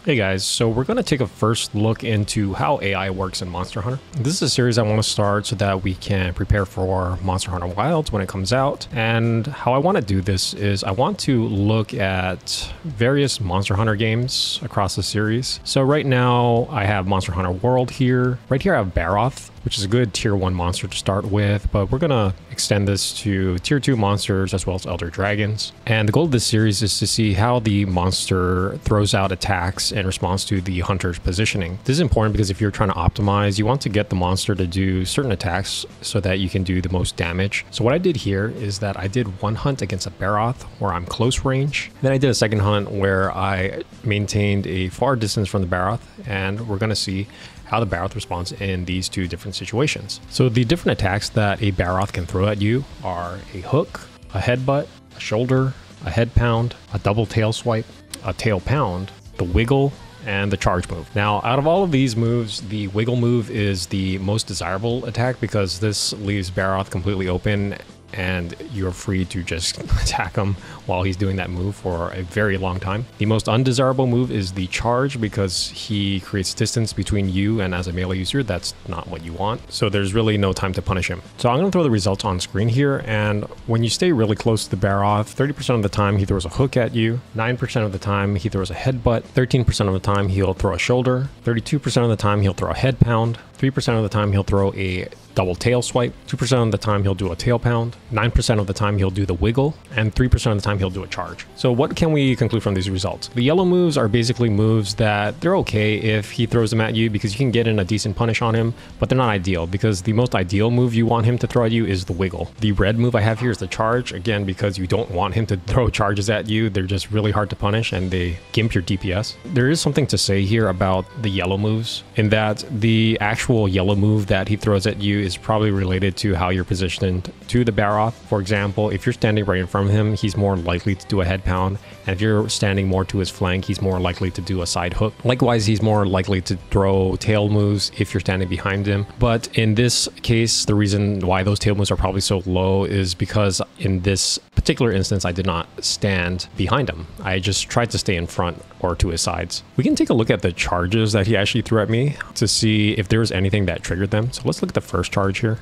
Hey guys, so we're going to take a first look into how AI works in Monster Hunter. This is a series I want to start so that we can prepare for Monster Hunter Wilds when it comes out. And how I want to do this is I want to look at various Monster Hunter games across the series. So right now I have Monster Hunter World here. Right here I have Barroth, which is a good tier 1 monster to start with, but we're going to extend this to tier 2 monsters as well as Elder Dragons. And the goal of this series is to see how the monster throws out attacks in response to the hunter's positioning. This is important because if you're trying to optimize, you want to get the monster to do certain attacks so that you can do the most damage. So what I did here is that I did one hunt against a Barroth where I'm close range. Then I did a second hunt where I maintained a far distance from the Barroth, and we're going to see how the Barroth responds in these two different situations. So the different attacks that a Barroth can throw at you are a hook, a headbutt, a shoulder, a head pound, a double tail swipe, a tail pound, the wiggle, and the charge move. Now, out of all of these moves, the wiggle move is the most desirable attack because this leaves Barroth completely open and you're free to just attack him while he's doing that move for a very long time. The most undesirable move is the charge because he creates distance between you and as a melee user, that's not what you want. So there's really no time to punish him. So I'm going to throw the results on screen here, and when you stay really close to the Barroth, 30% of the time he throws a hook at you, 9% of the time he throws a headbutt, 13% of the time he'll throw a shoulder, 32% of the time he'll throw a head pound, 3% of the time he'll throw a double tail swipe, 2% of the time he'll do a tail pound, 9% of the time he'll do the wiggle, and 3% of the time he'll do a charge. So what can we conclude from these results? The yellow moves are basically moves that they're okay if he throws them at you because you can get in a decent punish on him, but they're not ideal because the most ideal move you want him to throw at you is the wiggle. The red move I have here is the charge, again because you don't want him to throw charges at you. They're just really hard to punish and they gimp your DPS. There is something to say here about the yellow moves in that the actual yellow move that he throws at you is probably related to how you're positioned to the Barroth. For example, if you're standing right in front of him, he's more likely to do a head pound, and if you're standing more to his flank, he's more likely to do a side hook. Likewise, he's more likely to throw tail moves if you're standing behind him. But in this case, the reason why those tail moves are probably so low is because in this particular instance, I did not stand behind him. I just tried to stay in front or to his sides. We can take a look at the charges that he actually threw at me to see if there was anything that triggered them. So let's look at the first charge here.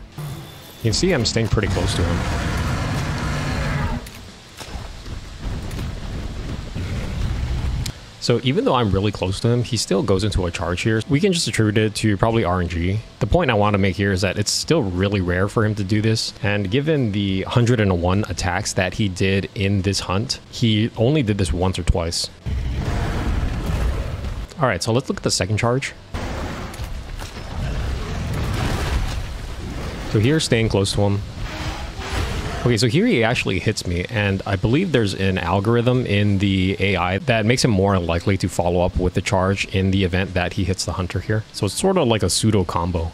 You can see I'm staying pretty close to him. So even though I'm really close to him, he still goes into a charge here. We can just attribute it to probably RNG. The point I want to make here is that it's still really rare for him to do this. And given the 101 attacks that he did in this hunt, he only did this once or twice. All right, so let's look at the second charge. So here, staying close to him. Okay, so here he actually hits me, and I believe there's an algorithm in the AI that makes him more likely to follow up with the charge in the event that he hits the hunter here. So it's sort of like a pseudo combo.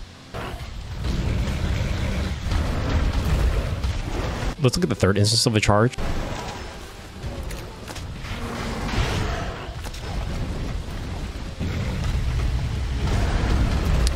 Let's look at the third instance of the charge.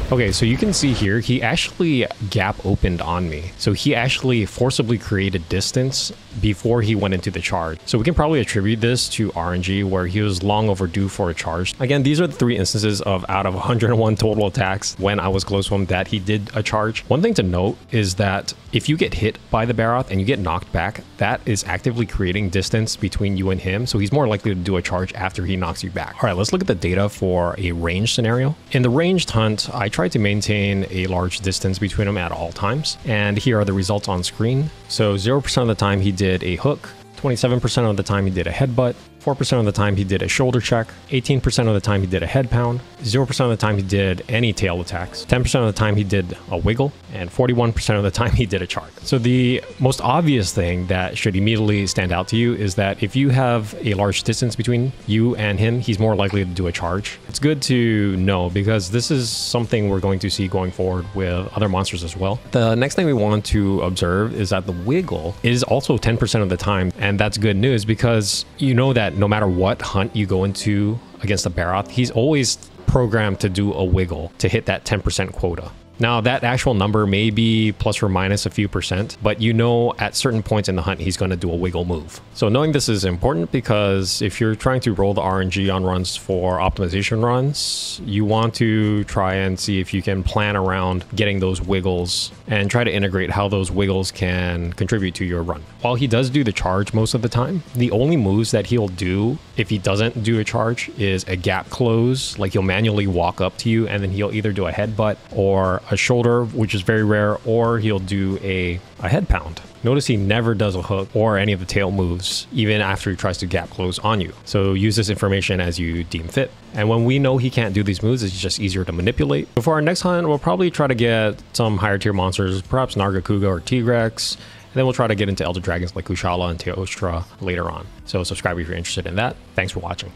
Okay, so you can see here, he actually gap opened on me. So he actually forcibly created distance before he went into the charge. So we can probably attribute this to RNG where he was long overdue for a charge. Again, these are the 3 instances of out of 101 total attacks when I was close to him that he did a charge. One thing to note is that if you get hit by the Barroth and you get knocked back, that is actively creating distance between you and him. So he's more likely to do a charge after he knocks you back. All right, let's look at the data for a ranged scenario. In the ranged hunt, I tried to maintain a large distance between them at all times. And here are the results on screen. So 0% of the time he did a hook, 27% of the time he did a headbutt, 4% of the time he did a shoulder check, 18% of the time he did a head pound, 0% of the time he did any tail attacks, 10% of the time he did a wiggle, and 41% of the time he did a charge. So the most obvious thing that should immediately stand out to you is that if you have a large distance between you and him, he's more likely to do a charge. It's good to know because this is something we're going to see going forward with other monsters as well. The next thing we want to observe is that the wiggle is also 10% of the time, and that's good news because you know that no matter what hunt you go into against a Barroth, he's always programmed to do a wiggle to hit that 10% quota. Now, that actual number may be plus or minus a few percent, but you know at certain points in the hunt, he's going to do a wiggle move. So knowing this is important because if you're trying to roll the RNG on runs for optimization runs, you want to try and see if you can plan around getting those wiggles and try to integrate how those wiggles can contribute to your run. While he does do the charge most of the time, the only moves that he'll do if he doesn't do a charge is a gap close. Like he'll manually walk up to you and then he'll either do a headbutt or a shoulder, which is very rare, or he'll do a head pound. Notice he never does a hook or any of the tail moves, even after he tries to gap close on you. So use this information as you deem fit. And when we know he can't do these moves, it's just easier to manipulate. So for our next hunt, we'll probably try to get some higher tier monsters, perhaps Nargacuga or Tigrex. And then we'll try to get into Elder Dragons like Kushala and Teostra later on. So subscribe if you're interested in that. Thanks for watching.